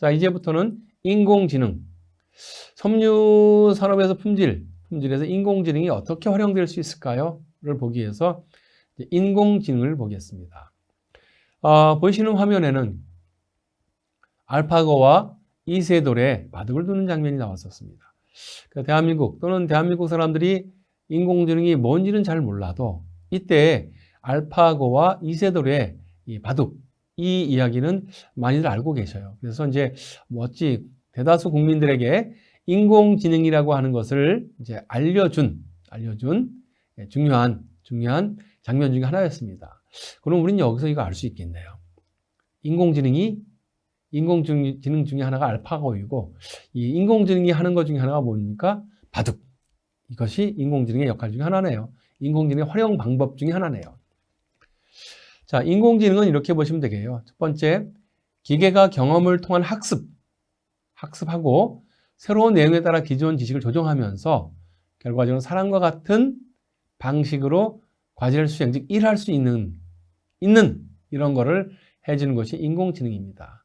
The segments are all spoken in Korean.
자, 이제부터는 인공지능. 섬유 산업에서 품질에서 인공지능이 어떻게 활용될 수 있을까요? 를 보기 위해서 인공지능을 보겠습니다. 보시는 화면에는 알파고와 이세돌의 바둑을 두는 장면이 나왔었습니다. 대한민국 또는 대한민국 사람들이 인공지능이 뭔지는 잘 몰라도 이때 알파고와 이세돌의 이 바둑, 이 이야기는 많이들 알고 계셔요. 그래서 이제 어찌 대다수 국민들에게 인공지능이라고 하는 것을 이제 알려준 중요한 장면 중에 하나였습니다. 그럼 우리는 여기서 이거 알 수 있겠네요. 인공지능 중에 하나가 알파고이고, 이 인공지능이 하는 것 중에 하나가 뭡니까? 바둑. 이것이 인공지능의 역할 중에 하나네요. 인공지능의 활용 방법 중에 하나네요. 자, 인공지능은 이렇게 보시면 되겠네요. 첫 번째, 기계가 경험을 통한 학습하고 새로운 내용에 따라 기존 지식을 조정하면서 결과적으로 사람과 같은 방식으로 과제를 수행, 즉 일할 수 있는 이런 거를 해주는 것이 인공지능입니다.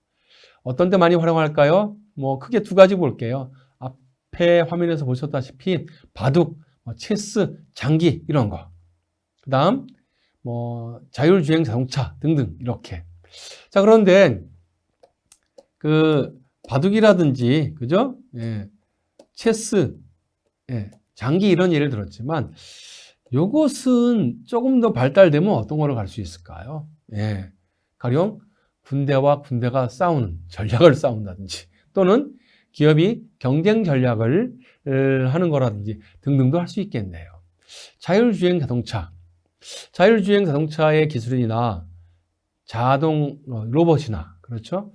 어떤 때 많이 활용할까요? 크게 두 가지 볼게요. 앞에 화면에서 보셨다시피 바둑, 체스, 장기 이런 거. 그 다음 자율주행 자동차 등등 이렇게. 자, 그런데 그 바둑이라든지 그죠? 예, 체스, 예, 장기 이런 예를 들었지만 요것은 조금 더 발달되면 어떤 거로 갈 수 있을까요? 예, 가령 군대와 군대가 전략을 싸운다든지 또는 기업이 경쟁 전략을 하는 거라든지 등등도 할 수 있겠네요. 자율주행 자동차의 기술이나 자동 로봇이나 그렇죠?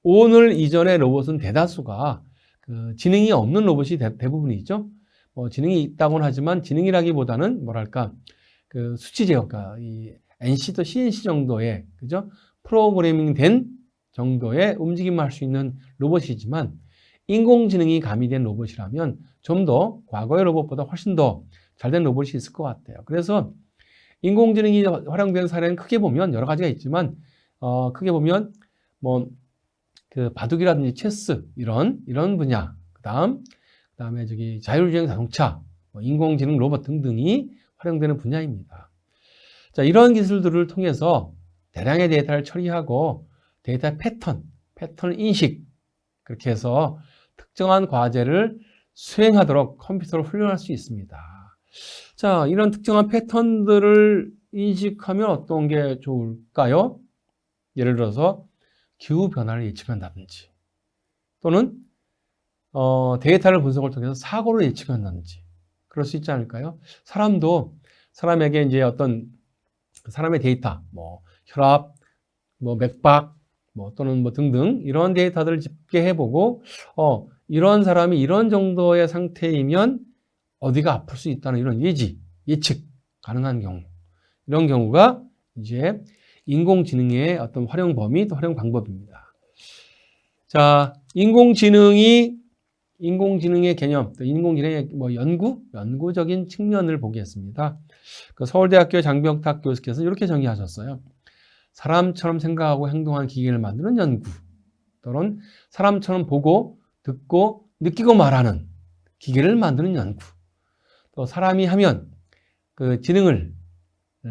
오늘 이전의 로봇은 대다수가 지능이 없는 로봇이 대부분이죠. 지능이 있다고는 하지만 지능이라기보다는 뭐랄까 수치 제어가 이 NC도 CNC 정도의 그죠? 프로그래밍 된 정도의 움직임을 할 수 있는 로봇이지만 인공지능이 가미된 로봇이라면 좀 더 과거의 로봇보다 훨씬 더 잘된 로봇이 있을 것 같아요. 그래서 인공지능이 활용된 사례는 크게 보면 여러 가지가 있지만 크게 보면 바둑이라든지 체스 이런 분야, 그다음에 자율주행 자동차, 인공지능 로봇 등등이 활용되는 분야입니다. 자, 이런 기술들을 통해서 대량의 데이터를 처리하고 데이터 패턴 인식 그렇게 해서 특정한 과제를 수행하도록 컴퓨터를 훈련할 수 있습니다. 자, 이런 특정한 패턴들을 인식하면 어떤 게 좋을까요? 예를 들어서 기후 변화를 예측한다든지 또는 데이터를 분석을 통해서 사고를 예측한다든지 그럴 수 있지 않을까요? 사람에게 이제 어떤 사람의 데이터, 혈압, 맥박, 또는 등등 이런 데이터들을 집계해보고 이런 사람이 이런 정도의 상태이면 어디가 아플 수 있다는 이런 예측 가능한 경우, 이런 경우가 이제 인공지능의 어떤 활용 범위 또 활용 방법입니다. 자, 인공지능의 개념, 또 인공지능의 연구적인 측면을 보겠습니다. 서울대학교 장병탁 교수께서 이렇게 정의하셨어요. 사람처럼 생각하고 행동하는 기계를 만드는 연구, 또는 사람처럼 보고, 듣고, 느끼고 말하는 기계를 만드는 연구, 또 사람이 하면 그 지능을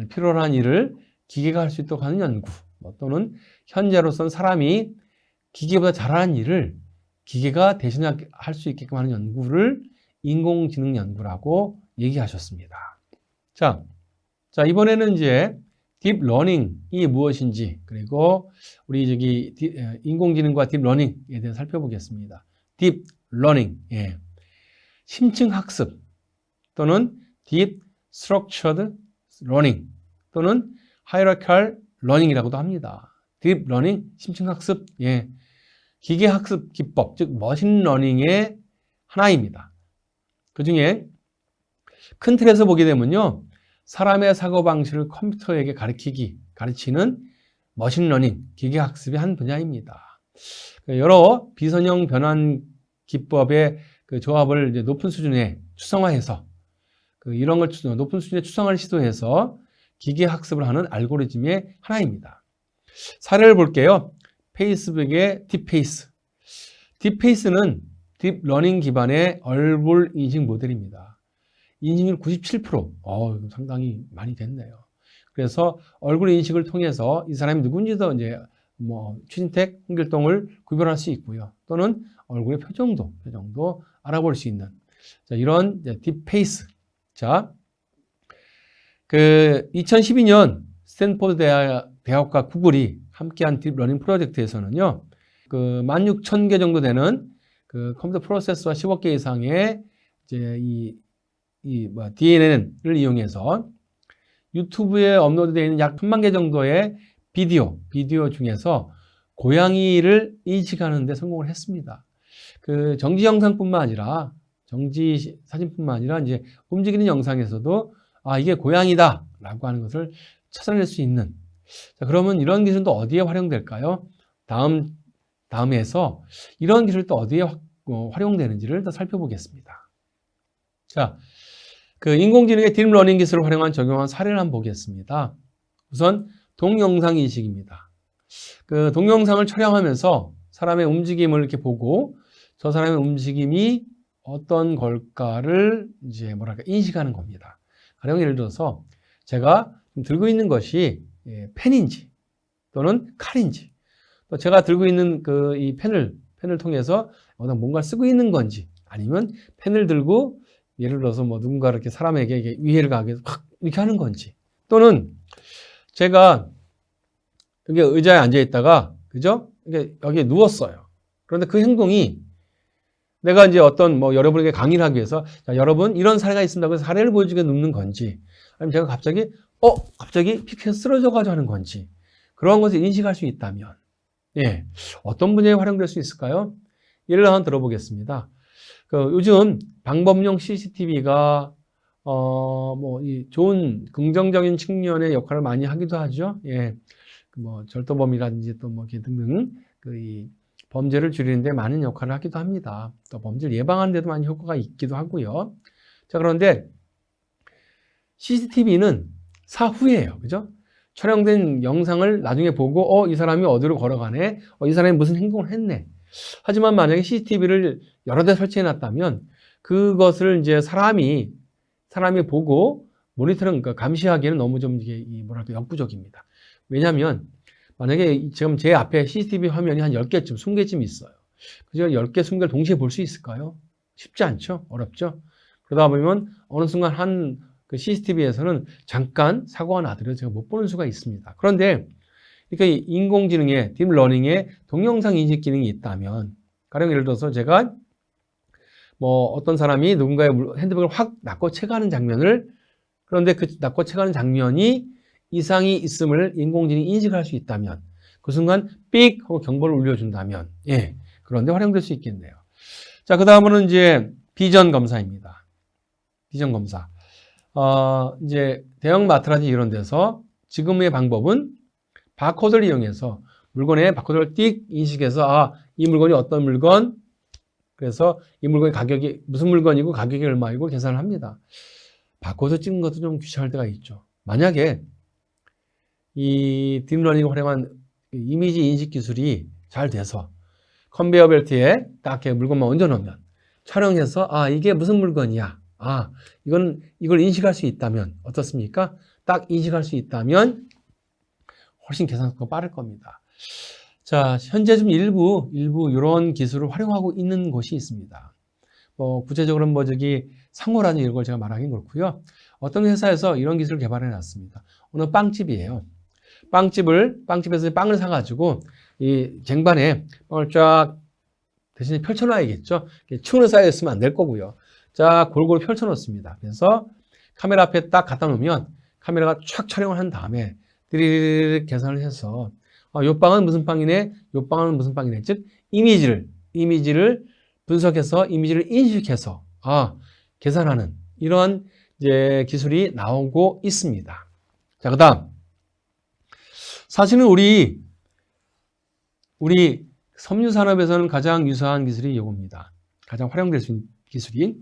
필요로 하는 일을 기계가 할 수 있도록 하는 연구, 또는 현재로서는 사람이 기계보다 잘하는 일을 기계가 대신할 수 있게끔 하는 연구를 인공지능 연구라고 얘기하셨습니다. 자, 이번에는 이제 딥러닝이 무엇인지, 그리고 우리 인공지능과 딥러닝에 대해 살펴보겠습니다. 딥러닝, 예. 심층 학습 또는 Deep Structured Learning 또는 Hierarchical Learning이라고도 합니다. 딥러닝, 심층 학습, 예. 기계 학습 기법, 즉 머신러닝의 하나입니다. 그 중에 큰 틀에서 보게 되면요, 사람의 사고방식을 컴퓨터에게 가르치는 머신러닝, 기계학습의 한 분야입니다. 여러 비선형 변환 기법의 조합을 이제 높은 수준에 추상화해서 이런 걸 높은 수준의 추상화를 시도해서 기계학습을 하는 알고리즘의 하나입니다. 사례를 볼게요. 페이스북의 딥페이스. 딥페이스는 딥러닝 기반의 얼굴 인식 모델입니다. 인식률 97%. 이거 상당히 많이 됐네요. 그래서 얼굴 인식을 통해서 이 사람이 누군지도 이제 최진택, 홍길동을 구별할 수 있고요. 또는 얼굴의 표정도 알아볼 수 있는 이런 딥페이스. 자, 2012년 스탠포드 대학과 구글이 함께한 딥러닝 프로젝트에서는요, 16,000개 정도 되는 컴퓨터 프로세서와 10억 개 이상의 이제 DNN을 이용해서 유튜브에 업로드되어 있는 약 1만 개 정도의 비디오 중에서 고양이를 인식하는 데 성공을 했습니다. 정지 영상뿐만 아니라 정지 사진뿐만 아니라 이제 움직이는 영상에서도 이게 고양이다 라고 하는 것을 찾아낼 수 있는. 자, 그러면 이런 기술도 어디에 활용될까요? 다음에서 이런 기술도 어디에 활용되는지를 더 살펴보겠습니다. 자, 인공지능의 딥러닝 기술을 적용한 사례를 한번 보겠습니다. 우선 동영상 인식입니다. 동영상을 촬영하면서 사람의 움직임을 이렇게 보고 저 사람의 움직임이 어떤 걸까를 이제 인식하는 겁니다. 가령 예를 들어서 제가 들고 있는 것이 펜인지 또는 칼인지, 또 제가 들고 있는 이 펜을 통해서 뭔가 쓰고 있는 건지, 아니면 펜을 들고 예를 들어서 누군가 이렇게 사람에게 위해를 가하게 확 이렇게 하는 건지, 또는 제가 여기 의자에 앉아 있다가 그죠? 여기에 누웠어요. 그런데 그 행동이 내가 이제 어떤 여러분에게 강의를 하기 위해서 자, 여러분 이런 사례가 있습니다. 그래서 사례를 보여주게 눕는 건지, 아니면 제가 갑자기 픽해서 쓰러져 가지고 하는 건지, 그런 것을 인식할 수 있다면 어떤 분야에 활용될 수 있을까요? 예를 한번 들어보겠습니다. 요즘 방범용 CCTV가 이 좋은 긍정적인 측면의 역할을 많이 하기도 하죠. 절도범이라든지 또 이렇게 등등 이 범죄를 줄이는데 많은 역할을 하기도 합니다. 또 범죄를 예방하는 데도 많이 효과가 있기도 하고요. 자, 그런데 CCTV는 사후예요. 그죠? 촬영된 영상을 나중에 보고 이 사람이 어디로 걸어가네, 이 사람이 무슨 행동을 했네. 하지만 만약에 CCTV를 여러 대 설치해 놨다면 그것을 이제 사람이 보고 모니터링, 감시하기에는 너무 좀 이게 역부족입니다. 왜냐하면 만약에 지금 제 앞에 CCTV 화면이 한 10개쯤, 20개쯤 있어요. 그죠? 10개, 20개를 동시에 볼 수 있을까요? 쉽지 않죠? 어렵죠? 그러다 보면 어느 순간 CCTV에서는 잠깐 사고가 나더라도 제가 못 보는 수가 있습니다. 그런데 그러니까 인공지능의 딥러닝의 동영상 인식 기능이 있다면, 가령 예를 들어서 제가 어떤 사람이 누군가의 핸드백을 확 낚아채가는 장면을, 그런데 그 낚아채가는 장면이 이상이 있음을 인공지능이 인식할 수 있다면, 그 순간 삑 하고 경보를 울려준다면 그런데 활용될 수 있겠네요. 자, 그 다음은 이제 비전 검사입니다. 비전 검사. 이제 대형 마트라든지 이런 데서 지금의 방법은 바코드를 이용해서 물건의 바코드를 띡 인식해서 이 물건이 어떤 물건, 그래서 이 물건의 가격이 무슨 물건이고 가격이 얼마이고 계산을 합니다. 바코드 찍는 것도 좀 귀찮을 때가 있죠. 만약에 이 딥러닝을 활용한 이미지 인식 기술이 잘 돼서 컨베이어 벨트에 딱 이렇게 물건만 얹어 놓으면 촬영해서 이게 무슨 물건이야, 이걸 인식할 수 있다면 어떻습니까? 딱 인식할 수 있다면 훨씬 계산 속도가 빠를 겁니다. 자, 현재 좀 일부 이런 기술을 활용하고 있는 곳이 있습니다. 구체적으로는 상호라는 이런 걸 제가 말하긴 그렇고요. 어떤 회사에서 이런 기술을 개발해 놨습니다. 어느 빵집이에요. 빵집에서 빵을 사가지고 이 쟁반에 빵을 쫙 대신에 펼쳐놔야겠죠. 층으로 쌓여 있으면 안 될 거고요. 자, 골고루 펼쳐 놓습니다. 그래서 카메라 앞에 딱 갖다 놓으면 카메라가 촥 촬영을 한 다음에 드리르륵 계산을 해서 요 빵은 무슨 빵이네, 요 빵은 무슨 빵이네. 즉 이미지를 분석해서 이미지를 인식해서 계산하는 이런 이제 기술이 나오고 있습니다. 자, 그다음 사실은 우리 섬유 산업에서는 가장 유사한 기술이 요겁니다. 가장 활용될 수 있는 기술이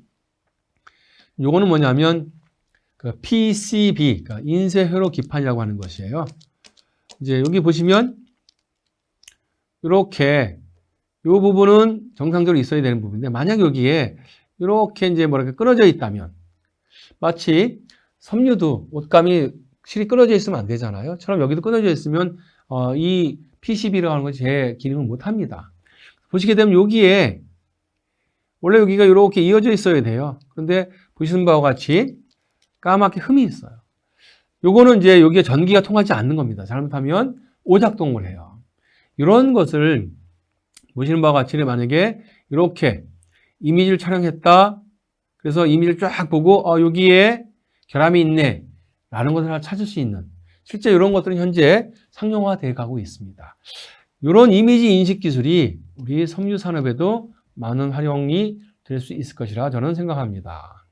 요거는 뭐냐면 PCB, 그러니까 인쇄 회로 기판이라고 하는 것이에요. 이제 여기 보시면 이렇게 이 부분은 정상적으로 있어야 되는 부분인데, 만약 여기에 이렇게 이제 뭐랄까 끊어져 있다면, 마치 섬유도 옷감이 실이 끊어져 있으면 안 되잖아요. 처럼 여기도 끊어져 있으면 이 PCB라고 하는 것이 제 기능을 못 합니다. 보시게 되면 여기에 원래 여기가 이렇게 이어져 있어야 돼요. 그런데 보시는 바와 같이 까맣게 흠이 있어요. 요거는 이제 여기에 전기가 통하지 않는 겁니다. 잘못하면 오작동을 해요. 이런 것을 보시는 바와 같이 만약에 이렇게 이미지를 촬영했다. 그래서 이미지를 쫙 보고 여기에 결함이 있네 라는 것을 찾을 수 있는, 실제 이런 것들은 현재 상용화되어 가고 있습니다. 이런 이미지 인식 기술이 우리 섬유 산업에도 많은 활용이 될 수 있을 것이라 저는 생각합니다.